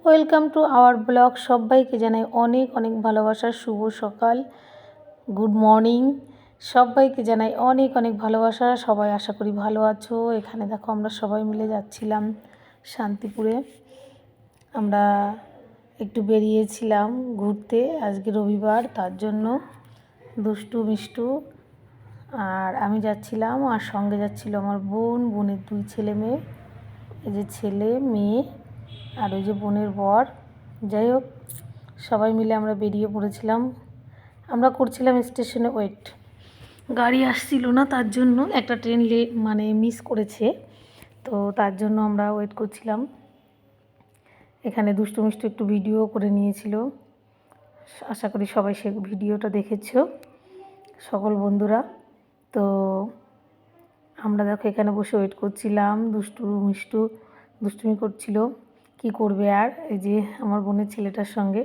Welcome to our blog. সবাইকে জানাই অনেক অনেক ভালোবাসার শুভ সকাল, গুড মর্নিং। সবাইকে জানাই অনেক অনেক ভালোবাসা। সবাই আশা করি ভালো আছো। এখানে দেখো আমরা সবাই মিলে যাচ্ছিলাম শান্তিপুরে। আমরা একটু বেরিয়েছিলাম ঘুরতে, আজকে রবিবার, তার জন্য দুষ্টু মিষ্টু আর আমি যাচ্ছিলাম, আর সঙ্গে যাচ্ছিল আমার বোনের 2 ছেলে মেয়ে, এই যে ছেলে মেয়ে আর ওই যে বোনের বর। যাই হোক, সবাই মিলে আমরা বেরিয়ে পড়েছিলাম। আমরা করছিলাম স্টেশনে ওয়েট, গাড়ি আসছিল না, তার জন্য একটা ট্রেন মিস করেছে, তো তার জন্য আমরা ওয়েট করছিলাম। এখানে দুষ্টু মিষ্টু একটু ভিডিও করে নিয়েছিল, আশা করি সবাই সে ভিডিওটা দেখেছো সকল বন্ধুরা। তো আমরা দেখো এখানে বসে ওয়েট করছিলাম, দুষ্টু মিষ্টু দুষ্টুমি করছিল, কি করবে আর, এই যে আমার বোনের ছেলেটার সঙ্গে।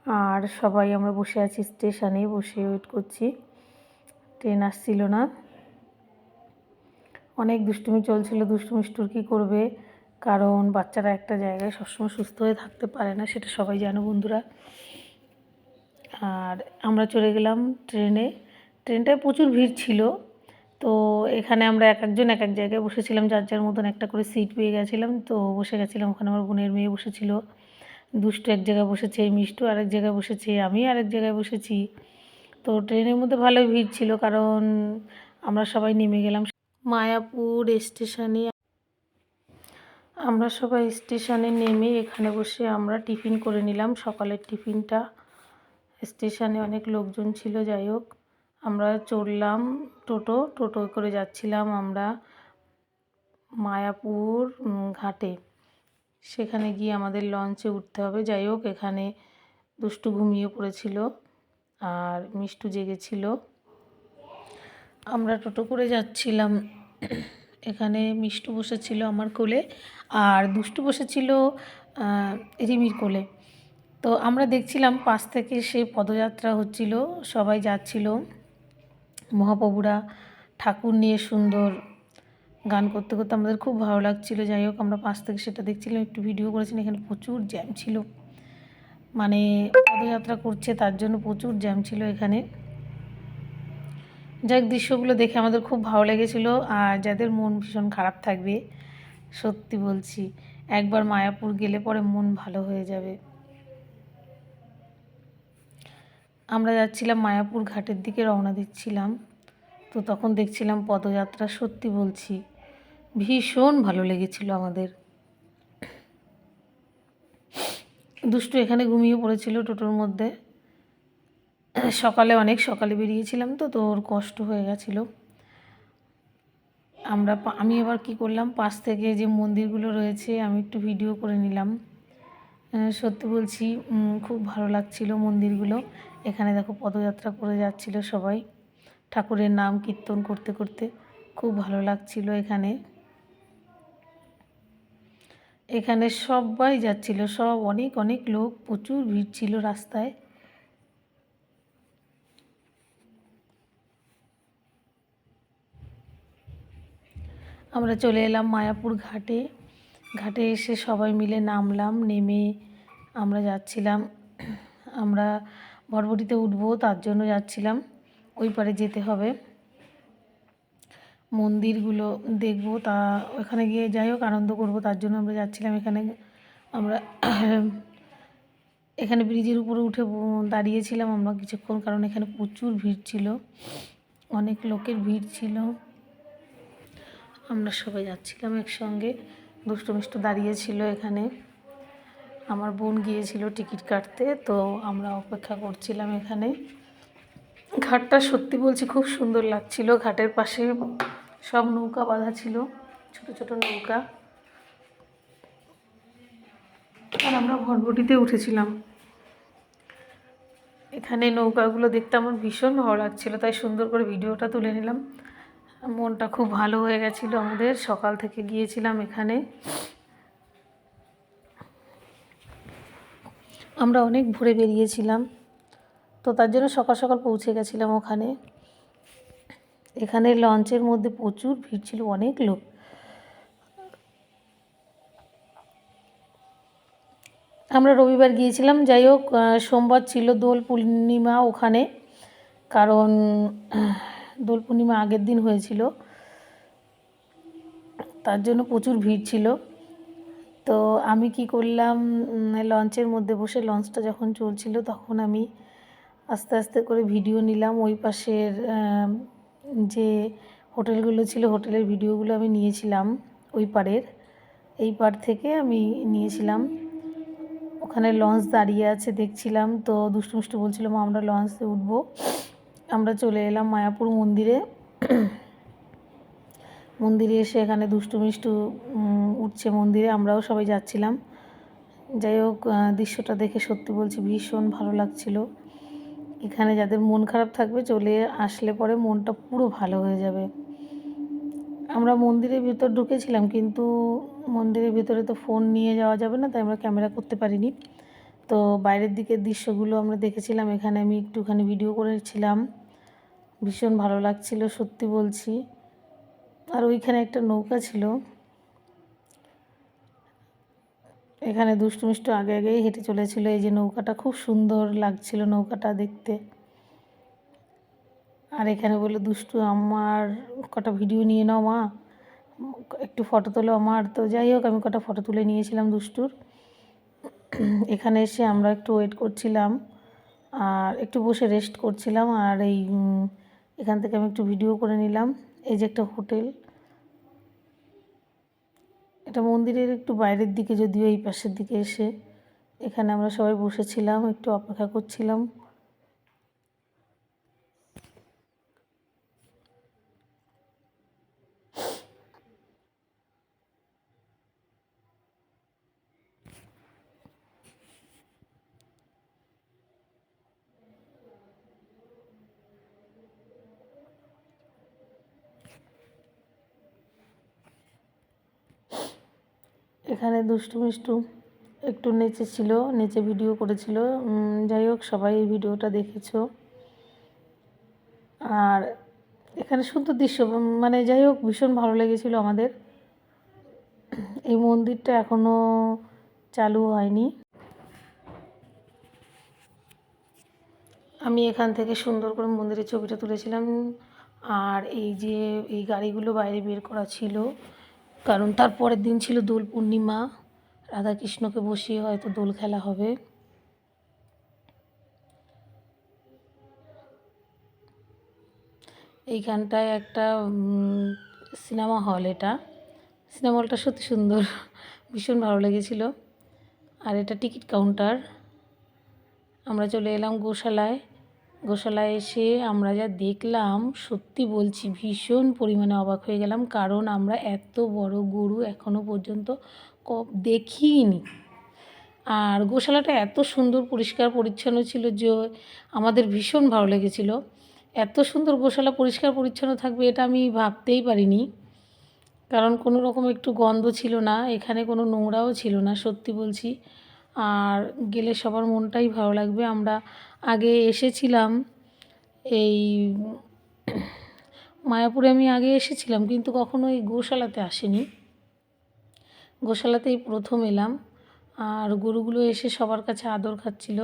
আর সবাই আমরা বসে আছি স্টেশনে, বসে ওয়েট করছি, ট্রেন আসছিল না, অনেক দুষ্টুমি চলছিল। দুষ্টু মিষ্টুর কী করবে, কারণ বাচ্চারা একটা জায়গায় সবসময় সুস্থ হয়ে থাকতে পারে না, সেটা সবাই জানো বন্ধুরা। আর আমরা চলে গেলাম ট্রেনে। ট্রেনটায় প্রচুর ভিড় ছিল, তো এখানে আমরা এক একজন এক এক জায়গায় বসেছিলাম, যার যার মতন একটা করে সিট পেয়ে গেছিলাম, তো বসে গেছিলাম। ওখানে আমার বোনের মেয়ে বসেছিল, দুষ্টু এক জায়গায় বসেছে, মিষ্টু আরেক জায়গায় বসেছে, আমি আরেক জায়গায় বসেছি। তো ট্রেনের মধ্যে ভালোই ভিড় ছিল, কারণ আমরা সবাই নেমে গেলাম মায়াপুর স্টেশনে। আমরা সবাই স্টেশনে নেমে এখানে বসে আমরা টিফিন করে নিলাম, সকালের টিফিনটা। স্টেশনে অনেক লোকজন ছিল, যাই হোক আমরা চড়লাম টোটো করে যাচ্ছিলাম আমরা মায়াপুর ঘাটে। সেখানে গিয়ে আমাদের লঞ্চে উঠতে হবে। যাই হোক, এখানে দুষ্টু ঘুমিয়ে পড়েছিল আর মিষ্টু জেগেছিল। আমরা টোটো করে যাচ্ছিলাম, এখানে মিষ্টু বসেছিল আমার কোলে আর দুষ্টু বসেছিল রিমির কোলে। তো আমরা দেখছিলাম পাশ থেকে সেই পদযাত্রা হচ্ছিল, সবাই যাচ্ছিল, মহাপ্রভুরা ঠাকুর নিয়ে সুন্দর গান করতে করতে আমাদের খুব ভালো লাগছিল। যাই হোক, আমরা পাশ থেকে সেটা দেখছিলাম, একটু ভিডিও করেছিলাম। এখানে প্রচুর জ্যাম ছিল, পদযাত্রা করছে তার জন্য প্রচুর জ্যাম ছিল এখানে। যাই হোক, দৃশ্যগুলো দেখে আমাদের খুব ভালো লেগেছিলো। আর যাদের মন ভীষণ খারাপ থাকবে, সত্যি বলছি, একবার মায়াপুর গেলে পরে মন ভালো হয়ে যাবে। আমরা যাচ্ছিলাম মায়াপুর ঘাটের দিকে, রওনা দিচ্ছিলাম, তো তখন দেখছিলাম পদযাত্রা। সত্যি বলছি, ভীষণ ভালো লেগেছিল আমাদের। দুষ্টু এখানে ঘুমিয়ে পড়েছিল টোটোর মধ্যে, অনেক সকালে বেরিয়েছিলাম, তো ওর কষ্ট হয়ে গেছিলো। আমি এবার কি করলাম, পাশ থেকে যে মন্দিরগুলো রয়েছে আমি একটু ভিডিও করে নিলাম। সত্যি বলছি, খুব ভালো লাগছিল মন্দিরগুলো। এখানে দেখো পদযাত্রা করে যাচ্ছিল সবাই, ঠাকুরের নাম কীর্তন করতে করতে, খুব ভালো লাগছিল। এখানে সবাই যাচ্ছিল, সব অনেক অনেক লোক, প্রচুর ভিড় ছিল রাস্তায়। আমরা চলে এলাম মায়াপুর ঘাটে। ঘাটে এসে সবাই মিলে নামলাম, নেমে আমরা যাচ্ছিলাম, আমরা ভটভটিতে উঠবো, তার জন্য যাচ্ছিলাম, ওই পারে যেতে হবে, মন্দিরগুলো দেখবো, তা ওখানে গিয়ে যাই হোক আনন্দ করবো, তার জন্য আমরা যাচ্ছিলাম। আমরা এখানে ব্রিজের উপরে উঠে দাঁড়িয়েছিলাম আমরা কিছুক্ষণ, কারণ এখানে প্রচুর ভিড় ছিল, অনেক লোকের ভিড় ছিল। আমরা সবাই যাচ্ছিলাম একসঙ্গে, দুষ্টু মিষ্টু দাঁড়িয়েছিল এখানে, আমার বোন গিয়েছিল টিকিট কাটতে, তো আমরা অপেক্ষা করছিলাম এখানে। ঘাটটা সত্যি বলছি খুব সুন্দর লাগছিল, ঘাটের পাশে সব নৌকা বাঁধা ছিল, ছোট ছোট নৌকা, আর আমরা ভটভটিতে উঠেছিলাম। এখানে নৌকাগুলো দেখতে আমার ভীষণ ভালো লাগছিল, তাই সুন্দর করে ভিডিওটা তুলে নিলাম। মনটা খুব ভালো হয়ে গেছিলো আমাদের, সকাল থেকে গিয়েছিলাম এখানে, আমরা অনেক ভোরে বেরিয়েছিলাম, তো তার জন্য সকাল সকাল পৌঁছে গেছিলাম ওখানে। এখানে লঞ্চের মধ্যে প্রচুর ভিড় ছিল, অনেক লোক। আমরা রবিবার গিয়েছিলাম, যাই হোক সোমবার ছিল দোল পূর্ণিমা ওখানে, কারণ দোল পূর্ণিমা আগের দিন হয়েছিল, তার জন্য প্রচুর ভিড় ছিল। তো আমি কি করলাম, লঞ্চের মধ্যে বসে লঞ্চটা যখন চলছিল তখন আমি আস্তে আস্তে করে ভিডিও নিলাম। ওই পাশের যে হোটেলগুলো ছিল হোটেলের ভিডিওগুলো আমি নিয়েছিলাম, ওই পাড়ের, এই পাড় থেকে আমি নিয়েছিলাম। ওখানে লঞ্চ দাঁড়িয়ে আছে দেখছিলাম, তো দুষ্টু মিষ্টু বলছিল মা আমরা লঞ্চে উঠবো। আমরা চলে এলাম মায়াপুর মন্দিরে। মন্দিরে এসে এখানে দুষ্টু মিষ্টু উঠছে মন্দিরে, আমরাও সবাই যাচ্ছিলাম। যাই হোক দৃশ্যটা দেখে সত্যি বলছি ভীষণ ভালো লাগছিল। এখানে যাদের মন খারাপ থাকবে চলে আসলে পরে মনটা পুরো ভালো হয়ে যাবে। আমরা মন্দিরের ভিতর ঢুকেছিলাম, কিন্তু মন্দিরের ভিতরে তো ফোন নিয়ে যাওয়া যাবে না, তাই আমরা ক্যামেরা করতে পারিনি। তো বাইরের দিকের দৃশ্যগুলো আমরা দেখেছিলাম, এখানে আমি একটুখানি ভিডিও করেছিলাম। ভীষণ ভালো লাগছিল সত্যি বলছি। আর ওইখানে একটা নৌকা ছিল, এখানে দুষ্টু মিষ্টু আগে আগেই হেঁটে চলেছিল। এই যে নৌকাটা খুব সুন্দর লাগছিল নৌকাটা দেখতে। আর এখানে বলে দুষ্টু আমার কটা ভিডিও নিয়ে নাও মা, একটু ফটো তোলো আমার। তো যাই হোক আমি কটা ফটো তুলে নিয়েছিলাম দুষ্টুর। এখানে এসে আমরা একটু ওয়েট করছিলাম আর একটু বসে রেস্ট করছিলাম। আর এই এখান থেকে আমি একটু ভিডিও করে নিলাম। এই যে একটা হোটেল, এটা মন্দিরের একটু বাইরের দিকে, যদিও এই পাশের দিকে এসে এখানে আমরা সবাই বসেছিলাম, একটু অপেক্ষা করছিলাম। এখানে দুষ্টু মিষ্টু একটু নেচেছিল, নেচে ভিডিও করেছিল। যাই হোক সবাই এই ভিডিওটা দেখেছো। আর এখানে সুন্দর দৃশ্য, মানে যাই হোক ভীষণ ভালো লেগেছিল আমাদের। এই মন্দিরটা এখনও চালু হয়নি। আমি এখান থেকে সুন্দর করে মন্দিরের ছবিটা তুলেছিলাম। আর এই যে এই গাড়িগুলো বাইরে বের করা ছিল, কারণ তার পরের দিন ছিল দোল পূর্ণিমা, রাধাকৃষ্ণকে বসিয়ে হয়তো দোল খেলা হবে। এইখানটায় একটা সিনেমা হল, এটা সিনেমা হলটা সত্যি সুন্দর, ভীষণ ভালো লেগেছিল। আর এটা টিকিট কাউন্টার। আমরা চলে এলাম গোশালায়। গোশালায় এসে আমরা যা দেখলাম সত্যি বলছি ভীষণ পরিমাণে অবাক হয়ে গেলাম, কারণ আমরা এত বড় গরু এখনও পর্যন্ত দেখিনি। আর গোশালাটা এত সুন্দর পরিষ্কার পরিচ্ছন্ন ছিল যে আমাদের ভীষণ ভালো লেগেছিল। এত সুন্দর গোশালা পরিষ্কার পরিচ্ছন্ন থাকবে এটা আমি ভাবতেই পারিনি, কারণ কোনো রকম একটু গন্ধ ছিল না, এখানে কোনো নোংরাও ছিল না সত্যি বলছি। আর গেলে সবার মনটাই ভালো লাগবে। আমরা আগে এসেছিলাম এই মায়াপুরে, আমি আগে এসেছিলাম কিন্তু কখনো এই গোশালাতে আসিনি, গোশালাতেই প্রথম এলাম। আর গরুগুলো এসে সবার কাছে আদর খাচ্ছিল।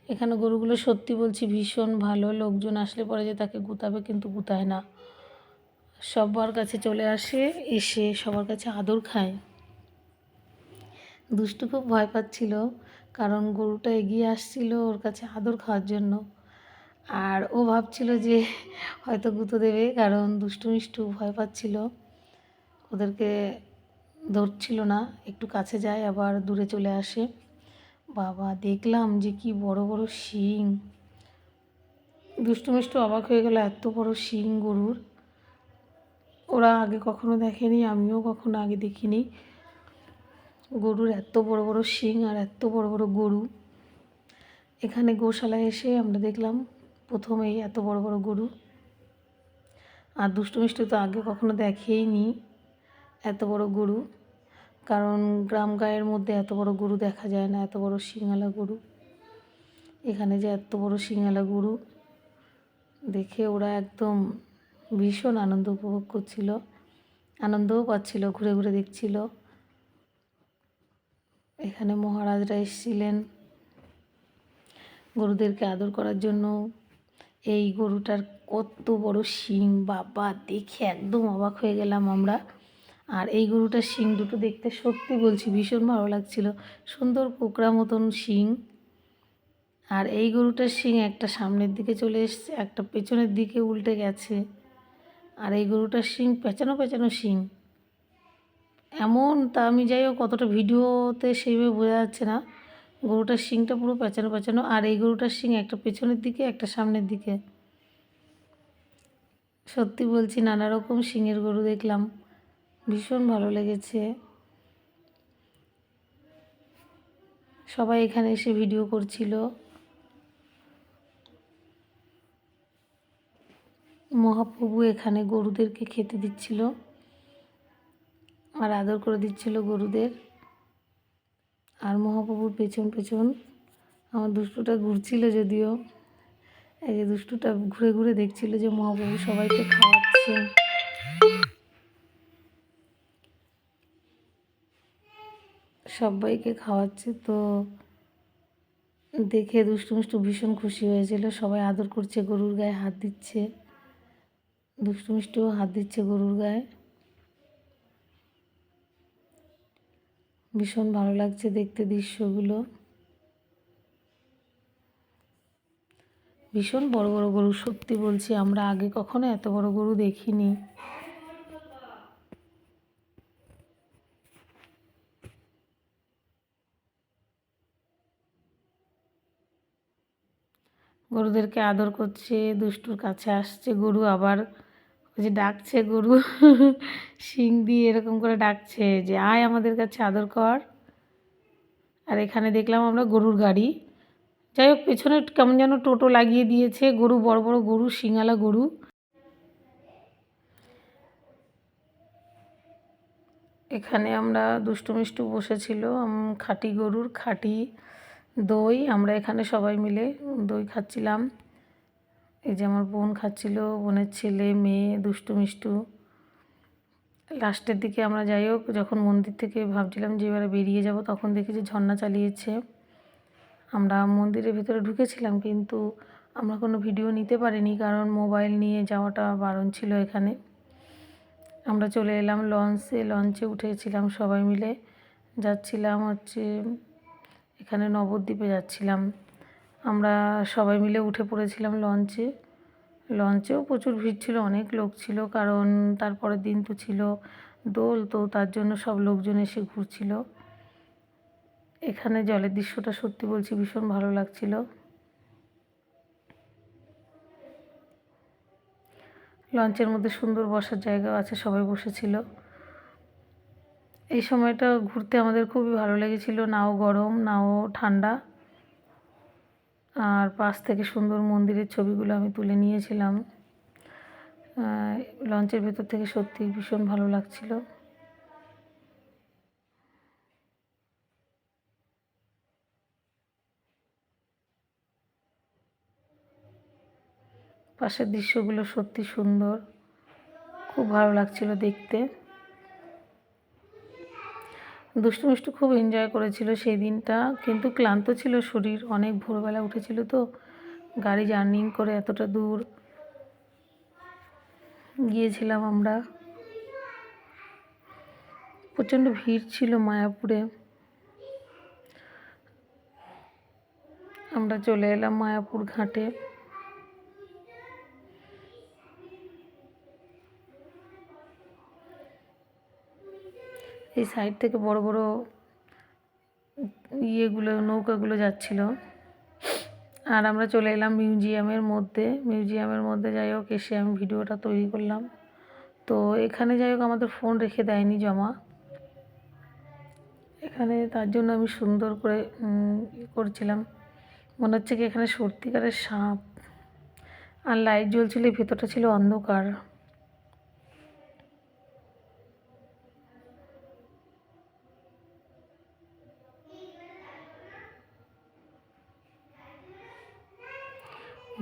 এখানে গরুগুলো সত্যি বলছি ভীষণ ভালো, লোকজন আসলে পরে যে তাকে গুতাবে কিন্তু গুতায় না, সবার কাছে চলে আসে, এসে সবার কাছে আদর খায়। দুষ্টু খুব ভয় পাচ্ছিল, কারণ গরুটা এগিয়ে আসছিল ওর কাছে আদর খাওয়ার জন্য। আর ও ভাবছিল যে হয়তো গুঁতো দেবে, কারণ দুষ্টু মিষ্টু ভয় পাচ্ছিল, ওদেরকে ধরছিল না, একটু কাছে যায় আবার দূরে চলে আসে। বাবা দেখলাম যে কি বড় বড় শিং, দুষ্টু মিষ্টু অবাক হয়ে গেল, এত বড় শিং গরুর, ওরা আগে কখনো দেখেনি, আমিও কখনো আগে দেখিনি। গরুর এত বড় বড় শিং আর এত বড় বড় গরু। এখানে গোশালায় এসে আমরা দেখলাম প্রথমেই এত বড় বড় গরু। আর দুষ্টু মিষ্টু তো আগে কখনো দেখেইনি এত বড় গরু, কারণ গ্রাম গায়ের মধ্যে এত বড় গরু দেখা যায় না, এত বড় শিংওয়ালা গরু। এখানে যে এত বড় শিংওয়ালা গরু দেখে ওরা একদম ভীষণ আনন্দ উপভোগ করছিল, আনন্দও পাচ্ছিল, ঘুরে ঘুরে দেখছিল। এখানে মহারাজরা এসেছিলেন গরুদেরকে আদর করার জন্য। এই গরুটার কত বড় শিং, বাবা দেখে একদম অবাক হয়ে গেলাম আমরা। আর এই গরুটার শিং দুটো দেখতে সত্যি বলছি ভীষণ ভালো লাগছিল, সুন্দর কোকড়া মতন শিং। আর এই গরুটার শিং একটা সামনের দিকে চলে এসছে, একটা পেছনের দিকে উল্টে গেছে। আর এই গরুটার শিং পেঁচানো পেঁচানো শিং এমন, তা আমি যাই হোক কতটা ভিডিওতে সেইভাবে বোঝা যাচ্ছে না। গরুটার শিংটা পুরো পেঁচানো পেঁচানো, আর এই গরুটার শিং একটা পেছনের দিকে একটা সামনের দিকে। সত্যি বলছি নানা রকম শিংয়ের গরু দেখলাম, ভীষণ ভালো লেগেছে। সবাই এখানে এসে ভিডিও করছিল। মহাপ্রভু এখানে গরুদেরকে খেতে দিচ্ছিল আর আদর করে দিচ্ছিল গরুদের। আর মহাপ্রভুর পেছন পেছন আমার দুষ্টুটা ঘুরছিল, যদিও এই যে দুষ্টুটা ঘুরে ঘুরে দেখছিল যে মহাপ্রভু সবাইকে খাওয়াচ্ছে। সবাইকে খাওয়াচ্ছে তো দেখে দুষ্টু মিষ্টু ভীষণ খুশি হয়েছিল। সবাই আদর করছে, গরুর গায়ে হাত দিচ্ছে, দুষ্টু মিষ্টুও হাত দিচ্ছে গরুর গায়ে। ভীষণ ভালো লাগছে দেখতে দৃশ্যগুলো। ভীষণ বড় বড় গরু, সত্যি বলছি আমরা আগে কখনো এত বড় গরু দেখিনি। গরুদেরকে আদর করছে, দুষ্টুর কাছে আসছে গরু, আবার ওই যে ডাকছে গরু শিং দিয়ে এরকম করে ডাকছে যে আয় আমাদের কাছে আদর কর। আর এখানে দেখলাম আমরা গরুর গাড়ি, যাই হোক পেছনে কেমন যেন টোটো লাগিয়ে দিয়েছে, গরু বড় বড় গরু, শিঙালা গরু। এখানে আমরা দুষ্টু মিষ্টু বসেছিল, খাঁটি গরুর খাঁটি দই, আমরা এখানে সবাই মিলে দই খাচ্ছিলাম। এই যে আমার বোন খাচ্ছিল, বোনের ছেলে মেয়ে দুষ্টু মিষ্টু। লাস্টের দিকে আমরা যাই হোক যখন মন্দির থেকে ভাবছিলাম যে এবারে বেরিয়ে যাব, তখন দেখি যে ঝর্ণা চালিয়েছে। আমরা মন্দিরের ভিতরে ঢুকেছিলাম কিন্তু আমরা কোনো ভিডিও নিতে পারিনি, কারণ মোবাইল নিয়ে যাওয়াটা বারণ ছিল এখানে। আমরা চলে এলাম লঞ্চে উঠেছিলাম সবাই মিলে, যাচ্ছিলাম হচ্ছে এখানে নবদ্বীপে যাচ্ছিলাম। আমরা সবাই মিলে উঠে পড়েছিলাম লঞ্চেও প্রচুর ভিড় ছিল, অনেক লোক ছিল, কারণ তারপরের দিন তো ছিল দোল, তো তার জন্য সব লোকজন এসে ঘুরছিল। এখানে জলের দৃশ্যটা সত্যি বলছি ভীষণ ভালো লাগছিল। লঞ্চের মধ্যে সুন্দর বসার জায়গা আছে, সবাই বসেছিল। এই সময়টা ঘুরতে আমাদের খুবই ভালো লেগেছিল, নাও গরম নাও ঠান্ডা। আর পাশ থেকে সুন্দর মন্দিরের ছবিগুলো আমি তুলে নিয়েছিলাম। লঞ্চের ভেতর থেকে সত্যি ভীষণ ভালো লাগছিল। পাশের দৃশ্যগুলো সত্যি সুন্দর, খুব ভালো লাগছিল দেখতে। দুষ্টু মিষ্টু খুব এনজয় করেছিল সেই দিনটা, কিন্তু ক্লান্ত ছিল শরীর, অনেক ভোরবেলা উঠেছিল তো, গাড়ি জার্নিং করে এতটা দূর গিয়েছিলাম আমরা। প্রচণ্ড ভিড় ছিল মায়াপুরে। আমরা চলে এলাম মায়াপুর ঘাটে। এই সাইড থেকে বড় বড় নৌকাগুলো যাচ্ছিল। আর আমরা চলে এলাম মিউজিয়ামের মধ্যে যাই হোক এসে আমি ভিডিওটা তৈরি করলাম। তো এখানে যাই হোক আমাদের ফোন রেখে দেয়নি জমা, এখানে তার জন্য আমি সুন্দর করে করছিলাম। মনে হচ্ছে কি এখানে সত্যিকারের সাপ। আর লাইট জ্বলছিল, ভেতরটা ছিল অন্ধকার।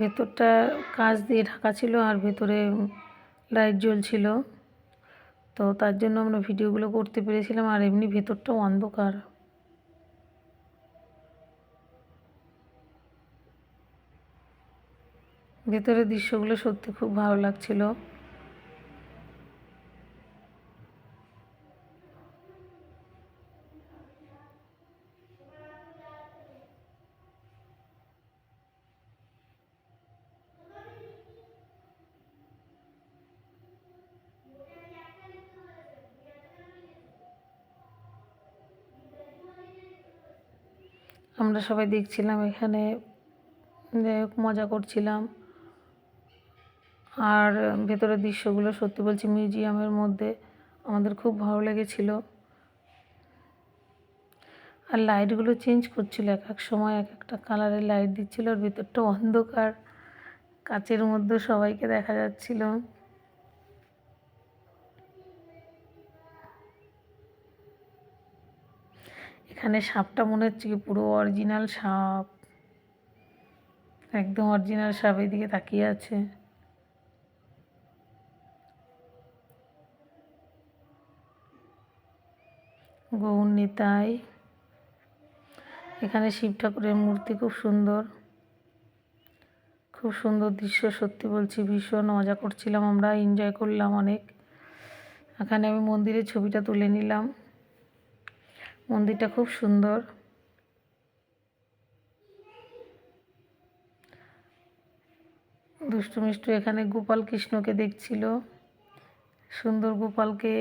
ভেতরটা কাঁচ দিয়ে ঢাকা ছিল আর ভেতরে লাইট জ্বলছিল, তো তার জন্য আমরা ভিডিওগুলো করতে পেরেছিলাম। আর এমনি ভেতরটাও অন্ধকার। ভেতরের দৃশ্যগুলো সত্যি খুব ভালো লাগছিল। আমরা সবাই দেখছিলাম এখানে, মজা করছিলাম। আর ভেতরের দৃশ্যগুলো সত্যি বলছি মিউজিয়ামের মধ্যে আমাদের খুব ভালো লেগেছিল। আর লাইটগুলো চেঞ্জ করছিল, এক এক সময় এক একটা কালারের লাইট দিচ্ছিল, আর ভেতরটা অন্ধকার, কাচের মধ্যে সবাইকে দেখা যাচ্ছিল। এখানে সাপটা মনে হচ্ছে কি পুরো অরিজিনাল সাপ, একদম অরিজিনাল সাপ এদিকে তাকিয়ে আছে। গৌর নিতাই। এখানে শিব ঠাকুরের মূর্তি খুব সুন্দর, খুব সুন্দর দৃশ্য। সত্যি বলছি ভীষণ মজা করছিলাম, আমরা এনজয় করলাম অনেক। এখানে আমি মন্দিরের ছবিটা তুলে নিলাম। মন্দিরটা খুব সুন্দর। দুষ্টু মিষ্টু এখানে গোপাল কৃষ্ণকে দেখছিল, সুন্দর গোপালকে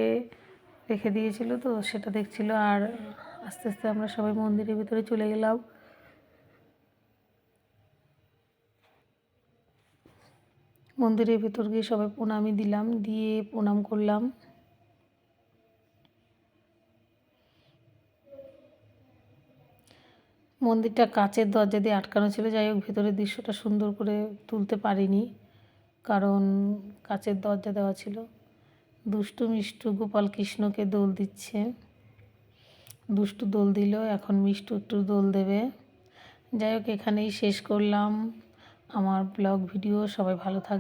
রেখে দিয়েছিল তো সেটা দেখছিল। আর আস্তে আস্তে আমরা সবাই মন্দিরের ভিতরে চলে গেলাম। মন্দিরের ভিতর গিয়ে সবাই প্রণামী দিলাম, দিয়ে প্রণাম করলাম। মন্দিরটা কাচের দরজা দিয়ে আটকানো ছিল, যাই হোক ভেতরের দৃশ্যটা সুন্দর করে তুলতে পারিনি, কারণ কাচের দরজা দেওয়া ছিল। দুষ্টু মিষ্টু গোপাল কৃষ্ণকে দোল দিচ্ছে, দুষ্টু দোল দিল, এখন মিষ্টু একটু দোল দেবে। যাই হোক এখানেই শেষ করলাম আমার ব্লগ ভিডিও। সবাই ভালো থাকবে।